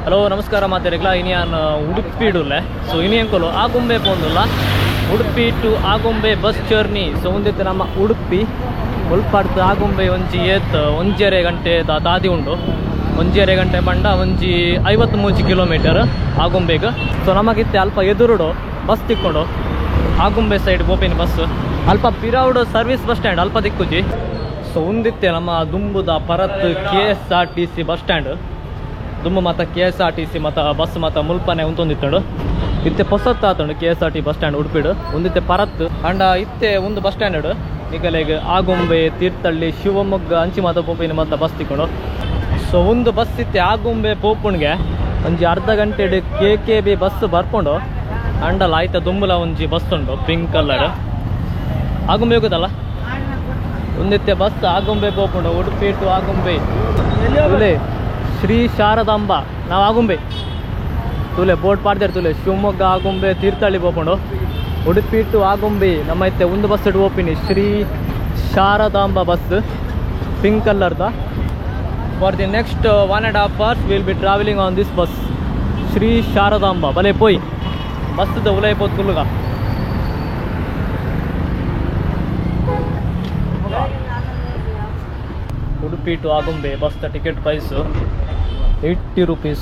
Hello ನಮಸ್ಕಾರ ಮಾತಾಡಿಗ್ಲಾ ಇನಿಯಾನ್ ಉಡುಪಿ ಇಡುಲ್ಲೆ ಸೊ ಇನಿಯಂಕೊಲು ಆಗುಂಬೆ ಪೋಂದುಲ್ಲ Udupi to Agumbe bus journey so ಒಂದಿತ್ತು ನಮ್ಮ ಉಡುಪಿ ಮುಲ್ಪಾಡ್ತು ಆಗುಂಬೆ ಒಂಜಿ ಏತ್ ಒಂಜೆರೆ ಗಂಟೆ ದಾದಿ ಉಂಡು ಒಂಜೆರೆ ಗಂಟೆ ಪಂಡ ಒಂಜಿ 53 ಕಿಲೋಮೀಟರ್ ಆಗುಂಬೆಗೆ ಸೊ ನಮಗಿತ್ತೆ ಅಲ್ಪ ಎದುರುಡು ಬಸ್ ತಿಕ್ಕೊಂಡು ಆಗುಂಬೆ ಸೈಡ್ ಬೋಪಿನ ಬಸ್ ಅಲ್ಪ ಪಿರಾವುಡು ಸರ್ವಿಸ್ ಬಸ್ ಸ್ಟ್ಯಾಂಡ್ ಅಲ್ಪ ದಿಕ್ಕುಜಿ ಸೊ ಒಂದಿತ್ತೆ ನಮ್ಮ ದುಂಬುದ ಪರತ್ KSRTC ಬಸ್ ಸ್ಟ್ಯಾಂಡ್ ದುಂಬು ಮತ್ತು KSRTC ಮತ್ತು ಬಸ್ ಮತ್ತು ಮುಲ್ಪನೆ ಉಂತೊಂದಿತ್ತಂಡು ಇತ್ತೆ ಪೊಸತ್ತಾತಂಡು KSRT ಬಸ್ ಸ್ಟ್ಯಾಂಡ್ ಉಡುಪಿಡು ಒಂದಿತ್ತೆ ಪರತ್ ಅಂಡ ಇತ್ತೆ ಒಂದು ಬಸ್ ಸ್ಟ್ಯಾಂಡ್ ಈಗಲೆಗೆ ಆಗುಂಬೆ ತೀರ್ಥಹಳ್ಳಿ ಶಿವಮೊಗ್ಗ ಅಂಚಿ ಮಾತ ಪೋಪಿನ ಮತ್ತು ಬಸ್ ತಿಕ್ಕೊಂಡು ಸೊ ಒಂದು ಬಸ್ ಇತ್ತೆ ಆಗುಂಬೆ ಪೋಪುಣ್ಗೆ ಒಂಜಿ ಅರ್ಧ ಗಂಟೆ KKB ಬಸ್ ಬರ್ಕೊಂಡು ಅಂಡಲ್ಲ ಆಯ್ತಾ ದುಂಬುಲ ಒಂಜಿ ಬಸ್ ಉಂಡು ಪಿಂಕ್ ಕಲರ್ ಆಗುಂಬೆ ಹೋಗುದಲ್ಲ ಒಂದಿತ್ತೆ ಬಸ್ ಆಗುಂಬೆ ಪೋಪುಂಡು ಉಡುಪಿ ಟು ಆಗುಂಬೆ ತುಲೆ ಶ್ರೀ ಶಾರದಾಂಬ ನಾವು ಆಗುಂಬೆ ತುಲೆ ಬೋರ್ಡ್ ಪಾಡ್ದಾರೆ ತುಲೆ ಶಿವಮೊಗ್ಗ ಆಗುಂಬೆ ತೀರ್ಥಹಳ್ಳಿ ಪೋಪುಂಡು ಉಡುಪಿ ಟು ಆಗುಂಬೆ ನಮ್ಮ ಇತ್ತೆ ಒಂದು ಬಸ್ ಇಟ್ಟು ಓಪಿನಿ ಶ್ರೀ ಶಾರದಾಂಬ ಬಸ್ ಪಿಂಕ್ ಕಲರ್ದ for the next 1.5 hours will be travelling on this bus Shri Sharadamba ಬಲೆ ಪೋಯ್ ಬಸ್ದ ಉಲೈ ಪೋತ್ ಕುಲ್ಲುಗ Udupi to Agumbe bus ticket price 80 rupees.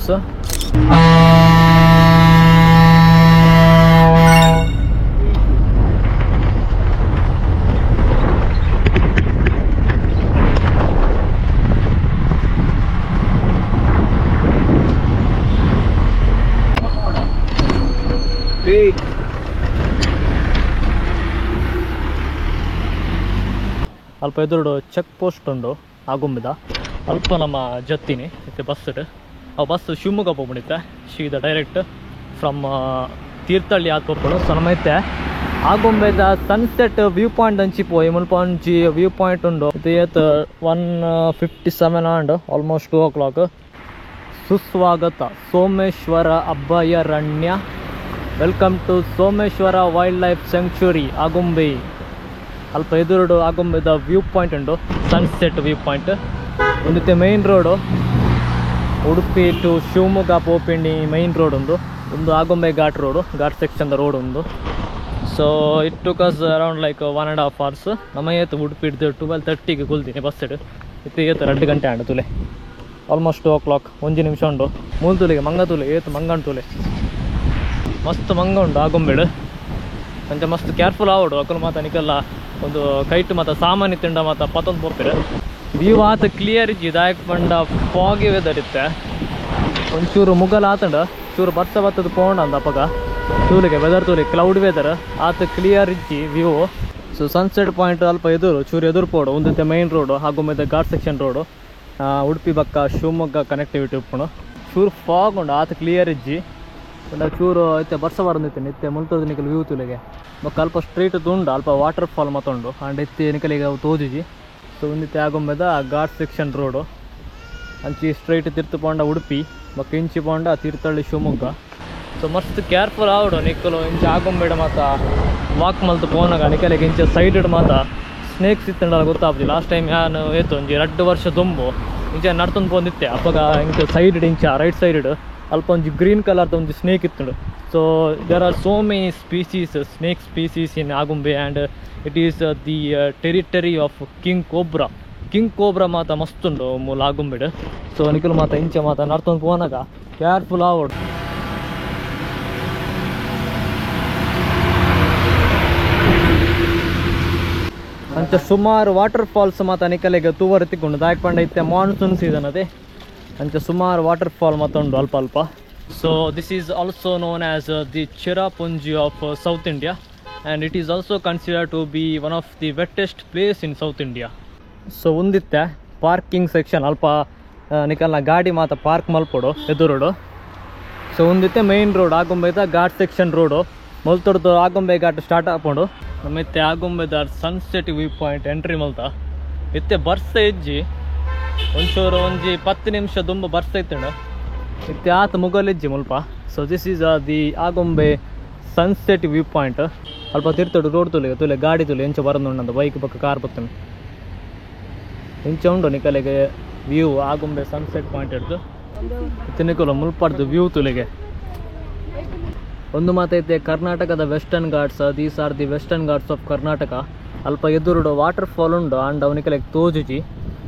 ಅಲ್ಪ ಎದುರು ಚೆಕ್ ಪೋಸ್ಟ್ ಉಂಡು ಆಗುಂಬೆದ ಅಲ್ಪ ನಮ್ಮ ಜತ್ತಿನಿ ಇತ್ತೆ ಬಸ್ ಆ ಬಸ್ ಶಿವಮೊಗ್ಗ ಹೋಗ್ಬಿಡುತ್ತೆ ಸೀದಾ ಡೈರೆಕ್ಟ್ ಫ್ರಮ್ ತೀರ್ಥಹಳ್ಳಿ ಆದ ಹೋಗ್ಬಿಡು ಸೊ ನಮ್ಮ ಐತೆ ಆಗುಂಬೆದ ಸನ್ಸೆಟ್ ವ್ಯೂ ಪಾಯಿಂಟ್ ಅಂಚಿ ಪೋಯಿ ಮುಲ್ಪ ಒಂಜಿ ವ್ಯೂ ಪಾಯಿಂಟ್ ಉಂಡು ಇದು 1:57 ಆಂಡ್ ಆಲ್ಮೋಸ್ಟ್ 2 o'clock ಸುಸ್ವಾಗತ ಸೋಮೇಶ್ವರ ಅಭಯಾರಣ್ಯ welcome to Someshwara wildlife sanctuary Agumbe ಅಲ್ಪ ಎದುರು ಆಗುಂಬೆದ ವ್ಯೂ ಪಾಯಿಂಟ್ ಉಂಡು ಸನ್ಸೆಟ್ ವ್ಯೂ ಪಾಯಿಂಟ್ ಒಂದಿತ್ತೆ main road Udupi to Shivamogga ಪೋಪಿಂಡಿ ಮೈನ್ ರೋಡ್ ಒಂದು Agumbe ghat road ghat section road ಒಂದು so it took us around like 1.5 hours ನಮ್ಮ ಏತು ಉಡುಪಿ ಹಿಡ್ದು 12:30 ಕುಲ್ತೀನಿ ಬಸ್ ಇತ್ತು ಏತು 2 ಗಂಟೆ ಆಂಡು ತುಲೆ ಆಲ್ಮೋಸ್ಟ್ 2 o'clock 1 ನಿಮಿಷ ಉಂಡು ಮೂಲು ತುಲೆಗೆ ಮಂಗ ತುಲೆ ಏತು ಮಂಗಂಡು ತುಲೆ ಮಸ್ತ್ ಮಂಗ ಉಂಡು ಆಗುಂಬೆಡು ಅಂಚೆ ಮಸ್ತ್ ಕೇರ್ಫುಲ್ ಆವಡು ಅಕ್ಕಲು ಮಾತ ನಿಕಲ್ಲ ಒಂದು ಕೈಟ್ ಮತ್ತು ಸಾಮಾನ್ಯ ತಿಂಡ ಮತ್ತು ಪತ್ತೊಂದು ಪೋಪಿರು ವ್ಯೂ ಆತ ಕ್ಲಿಯರ್ ಇಜ್ಜಿ ದಾಯಕ್ ಪಂಡ ಫಾಗಿ ವೆದರ್ ಇತ್ತೆ ಒಂಚೂರು ಮುಗಲ್ ಆತಂಡ ಚೂರು ಬತ್ತದ ಪೋಂಡ ಅಂದ ಅಪ್ಪಗ ತೂಲಿಗೆ ವೆದರ್ ತೂಲಿ ಕ್ಲೌಡ್ ವೆದರ್ ಆತ ಕ್ಲಿಯರ್ ಇಜ್ಜಿ ವ್ಯೂ ಸೊ ಸನ್ಸೆಟ್ ಪಾಯಿಂಟ್ ಅಲ್ಪ ಎದುರು ಚೂರು ಎದುರು ಪೋಡು ಒಂದಿತ್ತೆ ಮೈನ್ ರೋಡು ಹಾಗೂ ಮೇಲೆ ಘಾಟ್ ಸೆಕ್ಷನ್ ರೋಡು ಉಡುಪಿ ಬಕ್ಕ ಶಿವಮೊಗ್ಗ ಕನೆಕ್ಟಿವಿಟಿ ಉಪ್ಪುಣು ಚೂರು ಫಾಗ್ ಉಂಡು ಆತ ಕ್ಲಿಯರ್ ಇಜ್ಜಿ ಚೂರು ಐತೆ ಬರ್ಸ ಬರಂದಿತ್ತೆ ನಿತ್ಯ ಮುಲ್ತದ ನಿಕಲ್ ವ್ಯೂ ತುಲಿಗೆ ಬಕ್ಕ ಅಲ್ಪ ಸ್ಟ್ರೀಟ್ ತುಂಡು ಅಲ್ಪ ವಾಟರ್ ಫಾಲ್ ಮತ್ತೊಂಡು ಅಂಡ್ ಎತ್ತಿ ನಿಕಲಿಗೆ ತೋಜಿಜಿ ಸೊ ಒಂದಿತ್ತೆ ಆಗುಂಬೆದ ಘಾಟ್ ಸೆಕ್ಷನ್ ರೋಡು ಅಂಚಿ ಸ್ಟ್ರೈಟ್ ತಿರ್ತು ಪೋಂಡ ಉಡುಪಿ ಬಕ್ಕ ಇಂಚಿ ಪೋಂಡ ತೀರ್ಥಹಳ್ಳಿ ಶಿವಮೊಗ್ಗ ಸೊ ಮಸ್ತ್ ಕೇರ್ಫುಲ್ ಆವಡು ನಿಕ್ಕಲು ಇಂಚೆ ಆಗುಂಬೆಡ ಮತ್ತು ವಾಕ್ ಮಲ್ತು ಪೋನಾಗ ನಿಕಲಿಗೆ ಇಂಚೆ ಸೈಡ್ ಮತ್ತು ಸ್ನೇಕ್ಸ್ ಇತ್ತಂಡಲ್ಲ ಗೊತ್ತಾಗ್ತಿ ಲಾಸ್ಟ್ ಟೈಮ್ ಯಾನು ಏತು ಒಂಜಿ 2 ವರ್ಷ ದುಂಬು ಇಂಚೆ ನಡ್ತೊಂದು ಪೋಂದಿತ್ತೆ ಅಪ್ಪಗ ಇಂಚೆ ಸೈಡ್ ಇಂಚ ರೈಟ್ ಸೈಡ್ ಅಲ್ಪ ಒಂಜಿ ಗ್ರೀನ್ ಕಲರ್ದ ಒಂದು ಸ್ನೇಕ್ ಇತ್ತು so there are so many species snake species in Agumbe and it is the territory of king cobra ಮಾತ ಮಸ್ತುಂಡು ಮೂಲ ಆಗುಂಬೆಡು ಸೊ ನಿಕಲು ಮಾತ ಇಂಚೆ ಮಾತ ನಡ್ತೊಂದು ಪೋನಾಗ ಕೇರ್ಫುಲ್ ಆವಡು ಅಂಚ ಸುಮಾರು ವಾಟರ್ ಫಾಲ್ಸ್ ಮಾತ ನಿಕಲೆಗೆ ತೂವರೆ ತಿಕ್ಕೊಂಡು ದಾಯಕ್ ಪಂಡ ಇತ್ತೆ ಮಾನ್ಸೂನ್ ಸೀಸನ್ ಅದೇ ಅಂಚೆ ಸುಮಾರು ವಾಟರ್ ಫಾಲ್ ಮತ್ತೊಂಡು ಅಲ್ಪ so this is also known as the Cherrapunji of South India and it is also considered to be one of the wettest place in South India so ಒಂದಿತ್ತೆ ಪಾರ್ಕಿಂಗ್ ಸೆಕ್ಷನ್ ಅಲ್ಪ ನಿಕಲ್ನ ಗಾಡಿ ಮಾತ ಪಾರ್ಕ್ ಮಲ್ಪಡು ಎದುರುಡು ಸೊ ಒಂದಿತ್ತೆ ಮೈನ್ ರೋಡ್ ಆಗುಂಬೆದ ಘಾಟ್ ಸೆಕ್ಷನ್ ರೋಡು ಮಲ್ತೊಡ್ದು ಆಗುಂಬೆ ಘಾಟ್ ಸ್ಟಾರ್ಟ್ ಹಾಕೊಂಡು ನಮ್ಮತ್ತೆ ಆಗುಂಬೆದ ಸನ್ಸೆಟ್ ವ್ಯೂ ಪಾಯಿಂಟ್ ಎಂಟ್ರಿ ಮಲ್ತ ಇತ್ತೆ ಬರ್ಸ ಇಜ್ಜಿ ಒಂಚೂರು ಒಂಜಿ 10 ನಿಮಿಷ ದುಂಬ ಬರ್ಸೈತಂಡು ಇತ್ತೆ ಆತ ಮುಗಲಿಜ್ಜಿ ಮುಲ್ಪ so this is the Agumbe sunset view point ಅಲ್ಪ ತಿರ್ತಡು ರೋಡ್ ತುಲೆ ಗಾಡಿ ತುಲೆ ಎಂಚ ಬರೋದು ಬೈಕ್ ಪಕ್ಕ ಕಾರ್ ಬರ್ತೇನೆ ಇಂಚ ಉಂಡು ನಿಕಲೆಗೆ ವ್ಯೂ ಆಗುಂಬೆ ಸನ್ಸೆಟ್ ಪಾಯಿಂಟ್ ಹಿಡ್ದು ತಿನ್ನಿಕೊಲ್ಲ ಮುಲ್ಪಾಡ್ದು ವ್ಯೂ ತುಲಿಗೆ ಒಂದು ಮಾತೈತೆ ಕರ್ನಾಟಕದ western Ghats these are the western Ghats of Karnataka ಅಲ್ಪ ಎದುರುಡು ವಾಟರ್ ಫಾಲ್ ಉಂಡು ಆಂಡ ಅವನಿಗೆ ತೋಜುಜಿ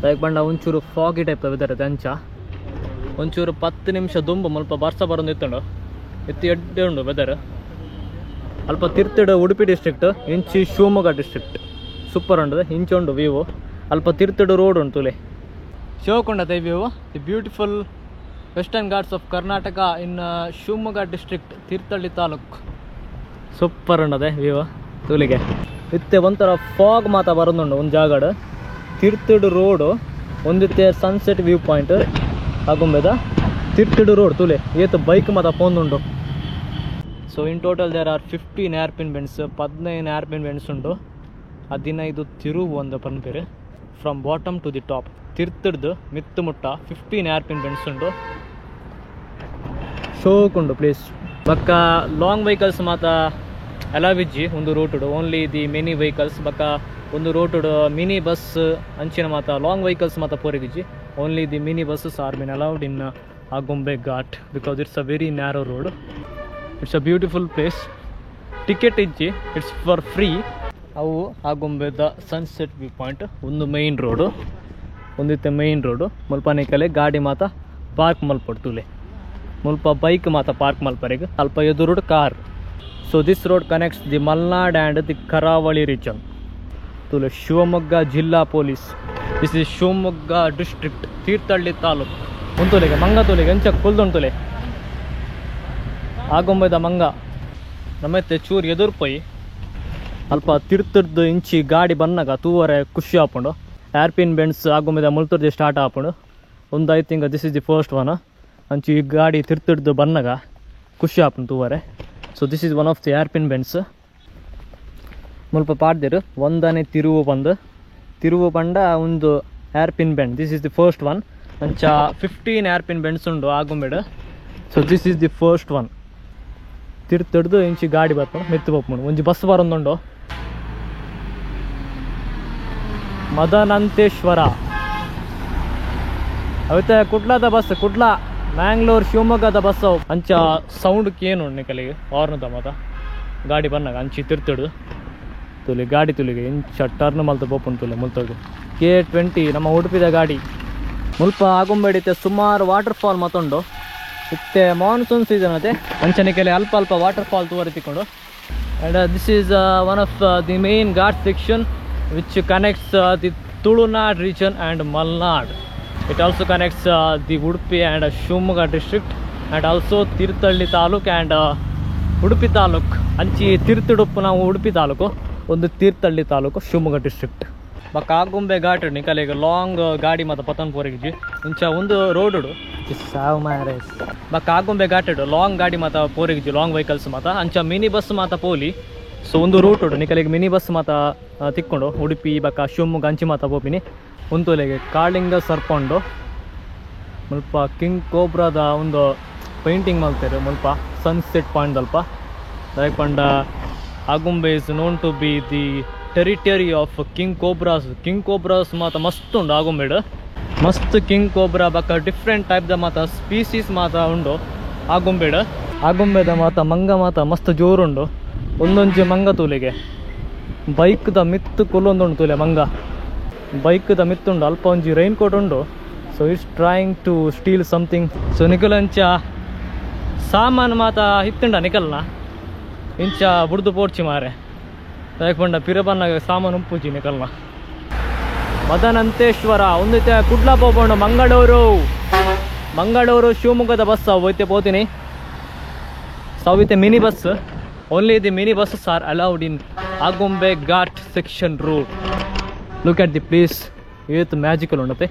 ಲೈಕ್ ಬಂಡ ಒಂಚೂರು ಫಾಗಿ ಟೈಪ್ ವೆದರ್ ಅಂಚ ಒಂಚೂರು 10 ನಿಮಿಷ ದುಂಬು ಮುಲ್ಪ ಬರ್ಸ ಬರೋದು ಎತ್ತುಂಡು ಎತ್ತಿ ಎಡ್ಡೆ ಉಂಡು ವೆದರ್ ಅಲ್ಪ ತಿರ್ತಡು ಉಡುಪಿ ಡಿಸ್ಟ್ರಿಕ್ಟ್ ಇಂಚಿ ಶಿವಮೊಗ್ಗ ಡಿಸ್ಟ್ರಿಕ್ಟ್ ಸೂಪರ್ ಉಂಡು ಇಂಚುಂಡು ವ್ಯೂ ಅಲ್ಪ ತಿರ್ತಡು ರೋಡ್ ಉಂಟು ತುಲೆ ಶಿವಕೊಂಡದ view the beautiful Western Ghats of Karnataka in Shivamogga district Thirthahalli taluk super ಉಂಡದೆ ವ್ಯೂ ತುಲಿಗೆ ಇತ್ತೆ ಒಂಥರ ಫಾಗ್ ಮಾತ ಬರೋದುಂಡು ಒಂದು ಜಾಗಡ್ ತಿರ್ತಡು ರೋಡು ಒಂದಿತ್ತೆ ಸನ್ಸೆಟ್ ವ್ಯೂ ಪಾಯಿಂಟ್ ಆಗುಂಬೆದ ತಿರ್ತಡು ರೋಡ್ ತುಲೆ ಏತು ಬೈಕ್ ಮಾತ ಪೋಂದುಂಡು so in total there are 15 hairpin bends 15 hairpin bends ಉಂಡು 15 ತಿರುವು ಒಂದು ಪನ್ಪೇರು from bottom to the top ತಿರ್ತಡ್ದು ಮಿತ್ತು ಮುಟ್ಟ 15 ಏರ್ಪಿನ್ ಬೆಂಡ್ಸ್ ಉಂಡು ಶೋಕುಂಡು ಪ್ಲೇಸ್ ಬಕ್ಕ ಲಾಂಗ್ ವೆಹಿಕಲ್ಸ್ ಮಾತ ಅಲಾವಿಜ್ಜಿ ಒಂದು ರೂಟುಡು ಓನ್ಲಿ ದಿ ಮಿನಿ ವೆಹಿಕಲ್ಸ್ ಬಕ್ಕ ಒಂದು ರೂಟುಡು ಮಿನಿ ಬಸ್ ಅಂಚಿನ ಮಾತ ಲಾಂಗ್ ವೆಹಿಕಲ್ಸ್ ಮಾತ ಪೋರಿಗಿಜ್ಜಿ only the mini buses are been allowed in Agumbe ghat because it's a very narrow road it's a beautiful place ticket ಇಜ್ಜಿ ಇಟ್ಸ್ ಫಾರ್ ಫ್ರೀ ಅವು ಆಗುಂಬೆದ ಸನ್ಸೆಟ್ ವ್ಯೂ ಪಾಯಿಂಟ್ ಒಂದು ಮೈನ್ ರೋಡು ಒಂದಿತ್ತೆ main road ಮುಲ್ಪನೆ ಕಲೆ ಗಾಡಿ ಮಾತ ಪಾರ್ಕ್ ಮಲ್ಪಡ್ತುಲೆ ಮುಲ್ಪ ಬೈಕ್ ಮಾತ ಪಾರ್ಕ್ ಮಲ್ಪರೆಗೆ ಅಲ್ಪ ಎದುರುಡು car so this road connects the Malnad and the Karavali region ತುಲೆ ಶಿವಮೊಗ್ಗ ಜಿಲ್ಲಾ police this is Shivamogga district Thirthahalli taluk ಉಂತುಲೆಗೆ ಮಂಗ ತುಲೆಗೆ ಎಂಚ ಕುಲ್ದುಂಟುಲೆ ಆಗುಂಬೆದ ಮಂಗ ನಮ್ಮತ್ತೆ ಚೂರು ಎದುರು ಪೊಯ್ ಅಲ್ಪ ತಿರ್ತಡ್ದು ಇಂಚಿ ಗಾಡಿ ಬನ್ನಾಗ ತೂವರೆ ಖುಷಿ ಹಾಕೊಂಡು ಏರ್ಪಿನ್ ಬೆಂಡ್ಸ್ ಆಗುಂಬೆದ ಮುಲ್ತುರ್ಜಿ ಸ್ಟಾರ್ಟ್ ಹಾಕೊಂಡು ಒಂದು I think this is the first one ಅಂಚು ಈ ಗಾಡಿ ತಿರ್ತಡ್ದು ಬನ್ನಾಗ ಖುಷಿ ಹಾಕೊಂಡು ತೂವರೆ so this is one of the hairpin bends ಮುಲ್ಪ ಪಾಡ್ದಿರು ಒಂದನೇ ತಿರುವು ಬಂಡ ಒಂದು hairpin bend this is the first one ಅಂಚ 15 ಏರ್ಪಿನ್ ಬೆಂಡ್ಸ್ ಉಂಡು ಆಗುಂಬೆಡ್ so this is the first one ತಿರ್ತಡ್ದು ಇಂಚಿ ಗಾಡಿ ಬರ್ಕೊಂಡು ಮೆತ್ತು ಬಪ್ಪುಂಡು ಒಂಜಿ ಬಸ್ ಬರೋದುಂಡು ಮದನಂತೇಶ್ವರ ಅವತ್ತೆ ಕುಡ್ಲದ ಬಸ್ ಕುಡ್ಲ ಮ್ಯಾಂಗ್ಳೂರ್ ಶಿವಮೊಗ್ಗದ ಬಸ್ ಅಂಚ ಸೌಂಡ್ ಏನು ನಿಕಲಿಗೆ ಆರ್ನದ ಮತ ಗಾಡಿ ಬನ್ನಾಗ ಅಂಚಿ ತಿರ್ತಡು ತುಲಿ ಗಾಡಿ ತುಲಿಗೆ ಇಂಚ ಟರ್ನ್ ಮಲ್ತ ಬೋಪುಂಡು ತುಲೆ ಮುಲ್ತೋದು K20 ನಮ್ಮ ಉಡುಪಿದ ಗಾಡಿ ಮುಲ್ಪ ಆಗುಂಬೆಡಿತ್ತೆ ಸುಮಾರು ವಾಟರ್ ಫಾಲ್ ಮತ್ತೊಂಡು ಇತ್ತೆ ಮಾನ್ಸೂನ್ ಸೀಸನ್ ಅದೇ ಅಂಚನಿಕೆಲೆ ಅಲ್ಪ ಅಲ್ಪ ವಾಟರ್ ಫಾಲ್ ತೋರಿಸಿಕೊಂಡು and this is one of the main ghat section which connects the Tulunad region and Malnad it also connects the Udupi and Shivamogga district and also Thirthahalli taluk and Udupi taluk ಅಂಚಿ ತಿರ್ತುಡುಪ್ಪು ನಾವು ಉಡುಪಿ ತಾಲೂಕು ಒಂದು ತೀರ್ಥಹಳ್ಳಿ ತಾಲೂಕು ಶಿವಮೊಗ್ಗ ಡಿಸ್ಟ್ರಿಕ್ಟ್ ಬಕ್ಕ ಆಗುಂಬೆ ಘಾಟ್ ನಿಕಲೆಗೆ ಲಾಂಗ್ ಗಾಡಿ ಮತ್ತು ಪತನ್ ಪೋರಿಗಿಜಿ ಇಂಚ ಒಂದು ರೋಡು ಸಾವು ಮ್ಯಾರೇಜ್ ಬಕ್ಕ ಆಗುಂಬೆ ಘಾಟಡು ಲಾಂಗ್ ಗಾಡಿ ಮಾತ ಪೋರಿಗಿಜಿ ಲಾಂಗ್ ವೆಹಿಕಲ್ಸ್ ಮಾತ ಅಂಚ ಮಿನಿ ಬಸ್ ಮಾತ ಪೋಲಿ ಸೊ ಒಂದು ರೂಟ್ ಉಡು ನಿಕಲೆಗೆ ಮಿನಿ ಬಸ್ ಮಾತ ತಿಕ್ಕೊಂಡು ಉಡುಪಿ ಬಕ್ಕ ಶಿವಮೊಗ್ಗ ಅಂಚಿ ಮಾತ ಪೋಪಿನಿ ಒಂತುಲೆಗೆ ಕಾಳಿಂಗ ಸರ್ಪಂಡು ಮುಲ್ಪ ಕಿಂಗ್ ಕೋಬ್ರಾದ ಒಂದು ಪೇಂಟಿಂಗ್ ಮಾಡ್ತಾರೆ ಮುಲ್ಪ ಸನ್ಸೆಟ್ ಪಾಯಿಂಟ್ ಅಲ್ಪ ಲೈಕ್ ಪಂಡ Agumbe is known to be the territory of king cobras ಮಾತ ಮಸ್ತ್ ಉಂಡು ಆಗುಂಬೆಡ್ ಮಸ್ತ್ ಕಿಂಗ್ ಕೋಬ್ರಾ ಬಕ್ಕ ಡಿಫ್ರೆಂಟ್ ಟೈಪ್ ದ ಮಾತ ಸ್ಪೀಸೀಸ್ ಮಾತ ಉಂಡು ಆಗುಂಬೆದ ಮಾತ ಮಂಗ ಮಾತ ಮಸ್ತ್ ಜೋರುಂಡು ಒಂದೊಂಜಿ ಮಂಗ ತೂಲೆಗೆ ಬೈಕ್ದ ಮಿತ್ತು ಕೊಲ್ಲೊಂದುಂಡು ತೂಲೆ ಮಂಗ ಬೈಕ್ದ ಮಿತ್ತುಂಡು ಅಲ್ಪ ಒಂಜಿ ರೈನ್ ಕೋಟ್ ಉಂಡು so it's trying to steal something so ನಿಕಲಂಚ ಸಾಮಾನು ಮಾತ ಹಿತ್ತುಂಡ ನಿಕಲ್ನ ಇಂಚ ಬುಡ್ದು ಪೋಡ್ಚಿ ಮಾರೆ ಯಾಕಂಡ ಪಿರಬನ್ನಾಗ ಸಾಮಾನು ಉಪ್ಪುಜಿ ನಿಕಲ್ನ ಮದನಂತೇಶ್ವರ ಒಂದಿತ್ತೆ ಕುಡ್ಲ ಪೋಪಂಡು ಮಂಗಳೂರು ಶಿವಮೊಗ್ಗದ ಬಸ್ ಹೋಯ್ತೆ ಪೋತೀನಿ ಸವಿತೆ mini bus only the mini buses are allowed in Agumbe ghat section route look at the place ಏತ್ ಮ್ಯಾಜಿಕಲ್ ಉಂಡತೆ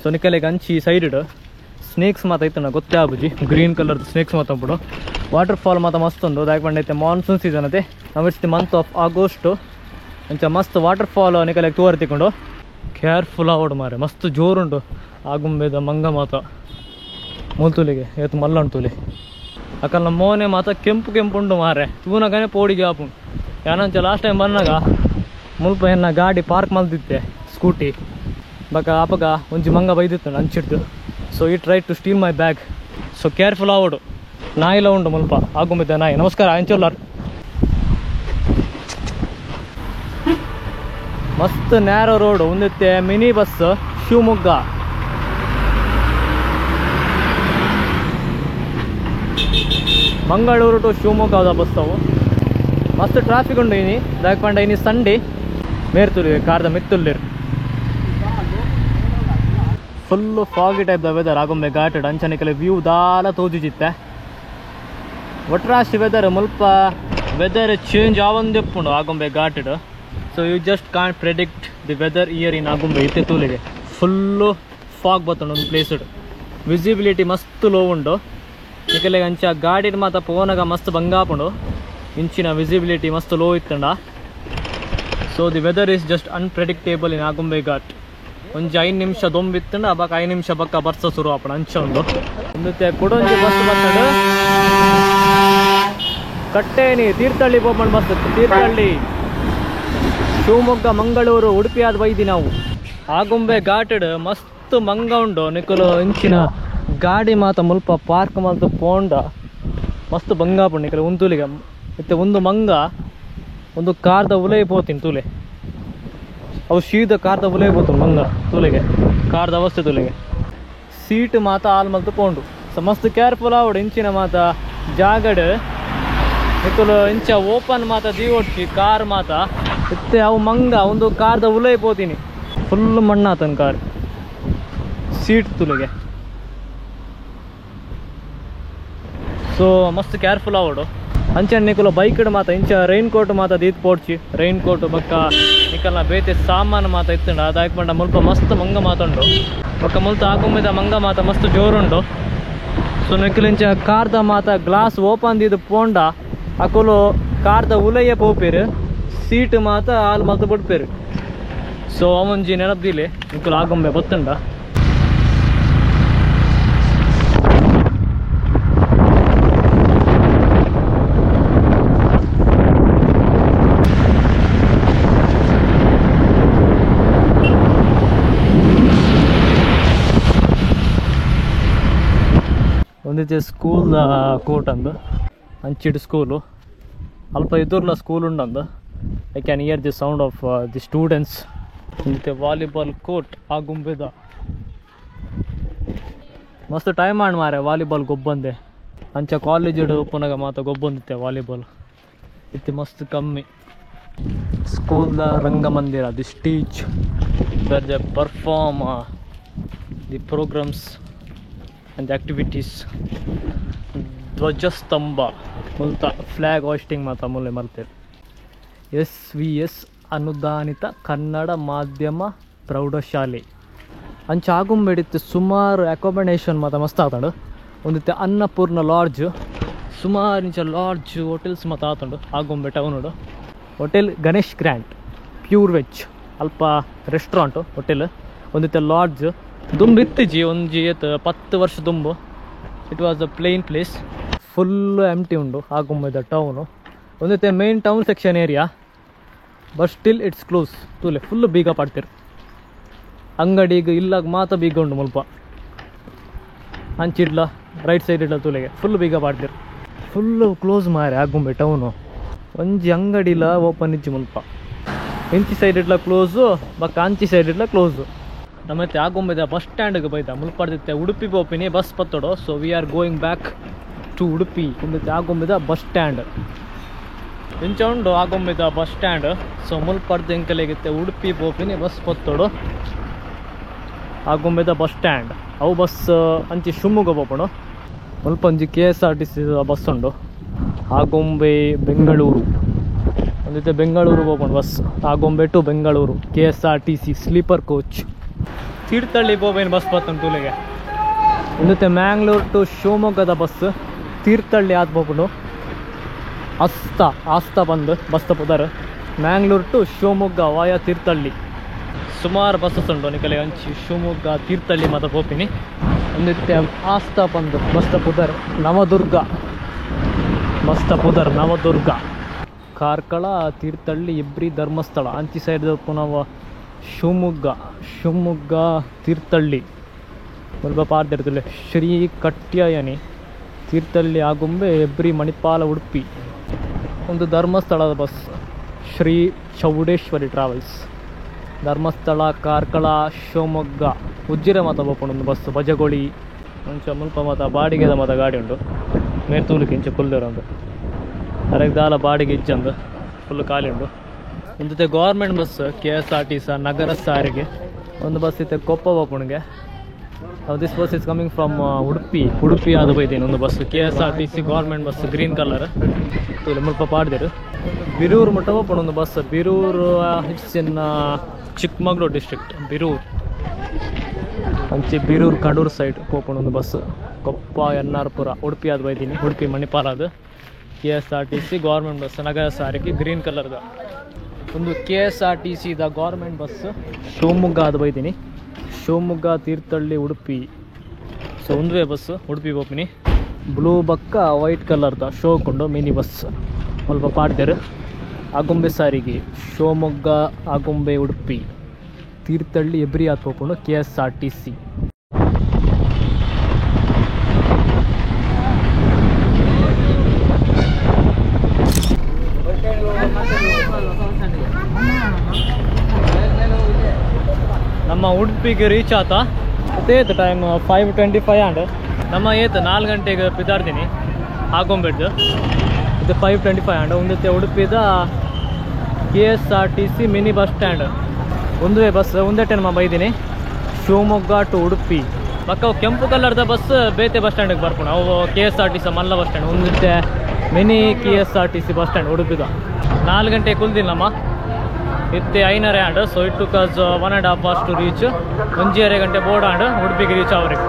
ಸೊ ನಿಕಲೆಗೆ ಅಂಚಿ ಸೈಡ್ ಸ್ನೇಕ್ಸ್ ಮಾತ ಐತಣ್ಣ ಗೊತ್ತೇ ಆಬುಜಿ ಗ್ರೀನ್ ಕಲರ್ ಸ್ನೇಕ್ಸ್ ಮಾತ ಬಿಡು ವಾಟರ್ ಫಾಲ್ ಮಾತ ಮಸ್ತ್ ಉಂಡು ದಾಯ್ಕೊಂಡೈತೆ ಮಾನ್ಸೂನ್ ಸೀಸನ್ ಅದೇ ನಾವು it's the month of August ಅಂಚ ಮಸ್ತ್ ವಾಟರ್ ಫಾಲ್ ನಿಕಲೆಗೆ ತೋರ್ತಿಕೊಂಡು ಕೇರ್ಫುಲ್ ಆವಡು ಮಾರೆ ಮಸ್ತ್ ಜೋರುಂಡು ಆಗುಂಬೆದ ಮಂಗ ಮಾತ ಮೂಲ್ತುಲಿಗೆ ಏತು ಮಲ್ಲಂಟುಲಿ ಅಕಲ್ನ ಮೋನೆ ಮಾತ ಕೆಂಪು ಉಂಡು ಮಾರೆ ತೂನಗನೆ ಪೋಡಿಗೆ ಆಪುಂಡು ಯಾನಂಚ ಲಾಸ್ಟ್ ಟೈಮ್ ಬಂದಾಗ ಮುಲ್ಪ ಎನ್ನ ಗಾಡಿ ಪಾರ್ಕ್ ಮಲ್ದಿದ್ದೆ ಸ್ಕೂಟಿ ಬಕ ಆಪಗ ಒಂಜಿ ಮಂಗ ಬೈದಿತ್ತು ಅಂಚಿಡ್ದು. ಸೊ ಈ try to steal my bag. So careful ಆವಡು. ನಾಯಿಲ ಉಂಡು ಮುಲ್ಪ ಆಗುಂಬಿದ್ದೆ ನಾಯಿ. ನಮಸ್ಕಾರ ಅಂಚೋಲ್ಲರ್. ಮಸ್ತ್ ನ್ಯಾರೋ ರೋಡ್ ಒಂದಿತ್ತೆ mini bus Shivamogga. Mangaluru to ಶಿವಮೊಗ್ಗದ ಬಸ್ ಅವು. ಮಸ್ತ್ ಟ್ರಾಫಿಕ್ ಉಂಡು ಇನಿ ದಾಯಕೊಂಡ ಇನಿ ಸಂಡೆ ಮೇರ್ತುಲಿ ಕಾರ್ದ ಮಿತ್ತುಲ್ಲಿರ್ full foggy type the weather Agumbe ಘಾಟಡ್ ಅಂಚನಿಕಲೆ ವ್ಯೂ ದಾಲ ತೋಜುಜಿತ್ತೆ ಒಟ್ರಾಶಿ ವೆದರ್ ಮುಲ್ಪ ವೆದರ್ ಚೇಂಜ್ ಆವಂದೆಪ್ಪುಂಡು ಆಗುಂಬೆ ಘಾಟಡ್. So you just can't predict the weather year ಇನ್ ಆಗುಂಬೆ ಇತ್ತೆ ತೂಲಿಗೆ ಫುಲ್ಲು ಫಾಗ್ ಬತ್ತುಂಡು ಒಂದು ಪ್ಲೇಸ್ಡ್. ವಿಸಿಬಿಲಿಟಿ ಮಸ್ತ್ ಲೋ ಉಂಡು ನಿಕಲೆ ಅಂಚ ಗಾಡಿಡ್ ಮಾತ ಪೋನಾಗ ಮಸ್ತ್ ಬಂಗಾಪುಂಡು ಇಂಚಿನ ವಿಸಿಬಿಲಿಟಿ ಮಸ್ತ್ ಲೋ ಇತ್ತಂಡ. So the weather is just unpredictable in Agumbe ghat. ಒಂಜಿ 5 ನಿಮಿಷ ದೊಂಬಿತ್ತಂಡ ಅಬಾಕ 5 ನಿಮಿಷ ಬಕ್ಕ ಬರ್ಸ ಶುರು ಆಪಣ ಅಂಚ ಉಂಡು. ಮತ್ತೆ ಕೊಡೊಂಜಿ ಬಸ್ ಬರ್ತಡು ಕಟ್ಟೇನಿ ತೀರ್ಥಹಳ್ಳಿ ಬೋಮಣ್ ಬಸ್. ತೀರ್ಥಹಳ್ಳಿ ಶಿವಮೊಗ್ಗ ಮಂಗಳೂರು ಉಡುಪಿ ಆದ ಬೈದಿ ನಾವು. ಆಗುಂಬೆ ಘಾಟಡ್ ಮಸ್ತ್ ಮಂಗ ಉಂಡು ನಿಕಲು ಇಂಚಿನ ಗಾಡಿ ಮಾತ ಮುಲ್ಪ ಪಾರ್ಕ್ ಮಾತ ಪೋಂಡ ಮಸ್ತ್ ಬಂಗಾಪುಂಡು ನಿಕಲು ಉಂತೂಲಿಗೆ. ಮತ್ತೆ ಒಂದು ಮಂಗ ಒಂದು ಕಾರ್ದ ಉಲೈ ಪೋತೀನಿ ತೂಲೆ ಅವು ಶೀದ ಕಾರ್ದ ಉಲೈ ಪೋತು ಮಂಗ ತೂಲೆಗೆ ಕಾರ್ದ ಅವಸ್ಥೆ ತೂಲೆಗೆ. ಸೀಟ್ ಮಾತ ಆಲ್ ಮಲ್ತು ಪೋಂಡು. ಸೊ ಮಸ್ತ್ ಕೇರ್ಫುಲ್ ಆವಡು ಇಂಚಿನ ಮಾತ ಜಾಗಡ್ ನಿಕಲು ಇಂಚ ಓಪನ್ ಮಾತ ದೀವೊಟ್ಟಿ ಕಾರ್ ಮಾತ ಇತ್ತೆ ಅವು ಮಂಗ ಒಂದು ಕಾರ್ದ ಉಲೈ ಪೋತೀನಿ ಫುಲ್ ಮಣ್ಣಾತನ ಕಾರ್ ಸೀಟ್ ತುಲಿಗೆ. ಸೊ ಮಸ್ತ್ ಕೇರ್ಫುಲ್ ಆವಡು ಅಂಚೆ ನಿಕಲು ಬೈಕ್ಡ್ ಮಾತ ಇಂಚ ರೈನ್ ಕೋಟ್ ಮಾತ ದೀತ್ ಪೋಡ್ಚಿ ರೈನ್ ಕೋಟ್ ಬಕ್ಕ ನಿಕಲ್ನ ಬೇತೆ ಸಾಮಾನು ಮಾತ ಇತ್ತಂಡ ಅದಾಯ್ಕೊಂಡ ಮುಲ್ಪ ಮಸ್ತ್ ಮಂಗ ಮಾತುಂಡು ಬಕ್ಕ ಮುಲ್ತ ಆಗುಂಬಿದ ಮಂಗ ಮಾತ ಮಸ್ತ್ ಜೋರುಂಡು. ಸೊ ನಿಕಲ್ ಇಂಚ ಕಾರ್ದ ಮಾತ ಗ್ಲಾಸ್ ಓಪನ್ ದೀದು ಪೋಂಡ ಅಕುಲು ಕಾರ್ದ ಉಲಯ್ಯ ಪೋಪೇರು ಸೀಟ್ ಮಾತ ಆಲ್ ಮಾತ ಬಿಡ್ಪೇರು. ಸೊ ಅವೊಂಜಿ ನೆನಪ್ದಿಲೆ ನಿಕಲು ಆಗುಂಬೆ ಬತ್ತಂಡ. ಒಂದಿತ್ತೆ ಸ್ಕೂಲ್ ಕೋರ್ಟ್ ಅಂದು ಅಂಚಿಡ್ ಸ್ಕೂಲು ಅಲ್ಪ ಎದುರ್ಲ ಸ್ಕೂಲ್ ಉಂಡಂದು. I can hear the sound of the students. ಒಂದಿತ್ತೆ ವಾಲಿಬಾಲ್ ಕೋರ್ಟ್ ಆಗುಂಬೆದ ಮಸ್ತ್ ಟೈಮ್ ಆಣ್ ಮಾರೆ ವಾಲಿಬಾಲ್ ಗೊಬ್ಬಂದೆ ಅಂಚ ಕಾಲೇಜ್ ಪುನಗ ಮಾತ ಗೊಬ್ಬಂದಿತ್ತೆ ವಾಲಿಬಾಲ್ ಇತ್ತೆ ಮಸ್ತ್ ಕಮ್ಮಿ. ಸ್ಕೂಲ್ದ ರಂಗಮಂದಿರ the stage there they perform the programmes and the activities. ಧ್ವಜಸ್ತಂಭ ಮುಲ್ತ ಫ್ಲ್ಯಾಗ್ ಹಾಸ್ಟಿಂಗ್ ಮಾತ ಮುಲ್ಲೆ ಮಲ್ತೇವೆ. SVS ಅನುದಾನಿತ ಕನ್ನಡ ಮಾಧ್ಯಮ ಪ್ರೌಢಶಾಲೆ ಅಂಚ ಆಗುಂಬೆಡಿತ್ತು ಸುಮಾರು ಅಕೊಮಡೇಷನ್ ಮಾತ ಮಸ್ತ್ ಆತಂಡು. ಒಂದಿತ್ತೆ ಅನ್ನಪೂರ್ಣ ಲಾಡ್ಜ್ ಸುಮಾರು ಇಂಚ ಲಾಡ್ಜ್ ಹೋಟೆಲ್ಸ್ ಮಾತ ಆತಂಡು ಆಗುಂಬೆ ಟೌನುಡು. Hotel Ganesh grand pure veg ಅಲ್ಪ ರೆಸ್ಟೋರೆಂಟು ಹೋಟೆಲ್ ಒಂದಿತ್ತೆ ಲಾಡ್ಜ್ ದುಂಬಿತ್ತಿಜಿ ಒಂಜಿ 10 ವರ್ಷ ದುಂಬು. It was a plain place full empty ಉಂಡು ಆಗುಂಬೆದ ಟೌನು. ಒಂದಿತ್ತೆ main town section area but still it's close ತೂಲೆ ಫುಲ್ಲು ಬೀಗ ಪಾಡ್ತಿರು. ಅಂಗಡಿಗೆ ಇಲ್ಲಾಗ ಮಾತ ಬೀಗ ಉಂಡು ಮುಲ್ಪ ಅಂಚಿಡ್ಲ ರೈಟ್ ಸೈಡ್ ಇಡ್ಲ ತೂಲೆಗೆ ಫುಲ್ಲು ಬೀಗ ಪಾಡ್ತಿರು ಫುಲ್ಲು ಕ್ಲೋಸ್ ಮಾರೆ ಆಗುಂಬೆ ಟೌನು. ಒಂಜಿ ಅಂಗಡಿಲ ಓಪನ್ ಇಜ್ಜಿ ಮುಲ್ಪ ಇಂಚಿ ಸೈಡ್ ಇಡ್ಲ ಕ್ಲೋಸು ಬಕ್ಕ ಅಂಚಿ ಸೈಡ್ ಇಡ್ಲ ಕ್ಲೋಸು. ನಮ್ಮತ್ತೆ ಆಗುಂಬೆದ ಬಸ್ ಸ್ಟ್ಯಾಂಡ್ಗೆ ಬೈದ ಮುಲ್ಪಡ್ದಿತ್ತೆ ಉಡುಪಿ ಬೋಪಿನಿ ಬಸ್ ಪತ್ತೋಡು. So we are going back to Udupi. ಒಂದಿತ್ತೆ ಆಗುಂಬೆದ ಬಸ್ ಸ್ಟ್ಯಾಂಡ್ ಇಂಚ ಉಂಡು ಆಗುಂಬೆದ ಬಸ್ ಸ್ಟ್ಯಾಂಡ್. ಸೊ ಮುಲ್ಪಡ್ದು ಇಂಕಲೆಗಿತ್ತೆ ಉಡುಪಿ ಬೋಪಿನಿ ಬಸ್ ಪತ್ತೋಡು ಆಗುಂಬೆದ ಬಸ್ ಸ್ಟ್ಯಾಂಡ್. ಅವು ಬಸ್ ಅಂಚಿ ಶಿವಮೊಗ್ಗ ಬೋಪಣು ಮುಲ್ಪ ಒಂಜಿ KSRTC ಬಸ್ ಉಂಡು ಆಗುಂಬೆ ಬೆಂಗಳೂರು. ಒಂದಿತ್ತೆ ಬೆಂಗಳೂರು ಬೋಪಣು bus Agumbe to Bengaluru KSRTC sleeper coach. Thirthahalli ಬೋಬೇನು ಬಸ್ ಬರ್ತಂಡು ತೂಲೆಗೆ. ಒಂದಿತ್ತೆ ಮ್ಯಾಂಗ್ಳೂರು ಟು ಶಿವಮೊಗ್ಗದ ಬಸ್ ತೀರ್ಥಹಳ್ಳಿ ಆದ ಬೋಪುಂಡು ಆಸ್ತಾ ಬಂದು ಬಸ್ ತಪ್ಪುದಾರ ಮ್ಯಾಂಗ್ಳೂರು ಟು ಶಿವಮೊಗ್ಗ ವಾಯ ತೀರ್ಥಹಳ್ಳಿ. ಸುಮಾರು ಬಸ್ಸಸ್ ಉಂಟು ನಿಕಲೆ ಅಂಚಿ ಶಿವಮೊಗ್ಗ ತೀರ್ಥಹಳ್ಳಿ ಮಾತ ಬೋಪಿನಿ. ಒಂದಿತ್ತೆ ಆಸ್ತಾ ಬಂದು ಬಸ್ ತಪ್ಪುದಾರ ನವದುರ್ಗ ಬಸ್ ತಪ್ಪುದಾರ ನವದುರ್ಗ. ಕಾರ್ಕಳ ತೀರ್ಥಹಳ್ಳಿ ಇಬ್ರಿ ಧರ್ಮಸ್ಥಳ ಅಂಚಿ ಸೈಡ್ ಪುನಃ ಶಿವಮೊಗ್ಗ ತೀರ್ಥಹಳ್ಳಿ ಸ್ವಲ್ಪ ಪಾರ್ದಿರ್ತದೆ ಶ್ರೀ ಕಟ್ಯಾಯನಿ ತೀರ್ಥಹಳ್ಳಿ ಆಗುಂಬೆ ಎಬ್ರಿ ಮಣಿಪಾಲ ಉಡುಪಿ ಒಂದು ಧರ್ಮಸ್ಥಳದ ಬಸ್ ಶ್ರೀ ಚೌಡೇಶ್ವರಿ ಟ್ರಾವೆಲ್ಸ್ ಧರ್ಮಸ್ಥಳ ಕಾರ್ಕಳ ಶಿವಮೊಗ್ಗ ಉಜ್ಜಿರೆ ಮಾತ ಬೋಪುಂಡು ಒಂದು ಬಸ್ ಬಜಗೋಳಿ ಮುಂಚೆ ಮುಲ್ಪ ಮಾತ ಬಾಡಿಗೆದ ಮಾತ ಗಾಡಿ ಉಂಟು ಮೇರ್ತೂಲಿಕ್ಕೆ ಇಂಚೆ ಕುಲ್ದೇರು ಉಂಟು ಅದಕ್ಕೆ ದಾಲ ಬಾಡಿಗೆ ಇಜ್ಜಂದು ಫುಲ್ ಖಾಲಿ ಉಂಟು ಒಂದು ಗೌರ್ಮೆಂಟ್ ಬಸ್ KSRTC ನಗರ ಸಾರಿಗೆ ಒಂದು ಬಸ್ ಇತ್ತೆ ಕೊಪ್ಪ ಬೋಪುಣಿಗೆ this bus is coming from Udupi ಆದ ಬೈದೇನು ಒಂದು bus KSRTC government bus green colour ಮುಲ್ಪ ಪಾಡ್ದೇರು ಬಿರೂರು ಮುಟ್ಟ ಬೋಪುಂಡು ಒಂದು bus Biruru it's in Chikkamagaluru district ಅಂಚೆ ಬಿರೂರು ಕಡೂರು ಸೈಡ್ ಹೋಗ್ಕೊಂಡು ಒಂದು ಬಸ್ ಕೊಪ್ಪ ಎನ್ನಾರ್ಪುರ ಉಡುಪಿ ಆದ ಬೈದೀನಿ ಉಡುಪಿ ಮಣಿಪಾಲ ಅದು KSRTC ಗೌರ್ಮೆಂಟ್ ಬಸ್ ನಗರ ಸಾರಿಗೆ ಗ್ರೀನ್ ಕಲರ್ದ ಒಂದು KSRTC ಗೌರ್ಮೆಂಟ್ ಬಸ್ ಶಿವಮೊಗ್ಗ ಆದ ಬೈದೀನಿ ಶಿವಮೊಗ್ಗ ತೀರ್ಥಹಳ್ಳಿ ಉಡುಪಿ ಸೊ ಒಂದುವೇ ಬಸ್ ಉಡುಪಿ ಹೋಗ್ತೀನಿ ಬ್ಲೂ ಬಕ್ಕ ವೈಟ್ ಕಲರ್ದ ಶೋಕೊಂಡು ಮಿನಿ ಬಸ್ ಸ್ವಲ್ಪ ಪಾಡ್ದೇರು ಆಗುಂಬೆ ಸಾರಿಗೆ ಶಿವಮೊಗ್ಗ ಆಗುಂಬೆ ಉಡುಪಿ ತೀರ್ಥಹಳ್ಳಿ ಎಬ್ರಿ ಆತ್ ಹೋಗ್ಕೊಂಡು KSRTC ನಮ್ಮ ಉಡುಪಿಗೆ ರೀಚ್ ಆತ ಅದೇ ಟೈಮ್ 5:25 ಆ್ಯಂಡ್ ನಮ್ಮ 4 ಗಂಟೆಗೆ ಬಿದ್ದಾಡ್ತೀನಿ ಆಗುಂಬೆಡ್ದು ಇದು 5:25 ಆ್ಯಂಡ್ ಒಂದತ್ತೆ ಉಡುಪಿದ KSRTC ಮಿನಿ ಬಸ್ ಸ್ಟ್ಯಾಂಡ್ ಒಂದುವೇ ಬಸ್ ಒಂದೇ ಟೈಮ್ ಬೈದೀನಿ ಶಿವಮೊಗ್ಗ ಟು ಉಡುಪಿ ಪಕ್ಕ ಕೆಂಪು ಕಲರ್ದ ಬಸ್ ಬೇತೆ ಬಸ್ ಸ್ಟ್ಯಾಂಡಿಗೆ ಬರ್ಕೊಂಡು ಅವು KSRTC ಮಲ್ಲ ಬಸ್ ಸ್ಟ್ಯಾಂಡ್ ಒಂದಿತ್ತೆ ಮಿನಿ KSRTC ಬಸ್ ಸ್ಟ್ಯಾಂಡ್ ಉಡುಪಿದ 4 ಗಂಟೆಗೆ ಕುಲ್ದಿಲ್ಲಮ್ಮ ಇತ್ತೆ 5:30 and so it took us 1.5 hours to reach 1.5 ಗಂಟೆ ಬೋರ್ಡ್ ಆ್ಯಂಡ್ ಉಡುಪಿಗೆ ರೀಚ್ ಅವ್ರಿಗೆ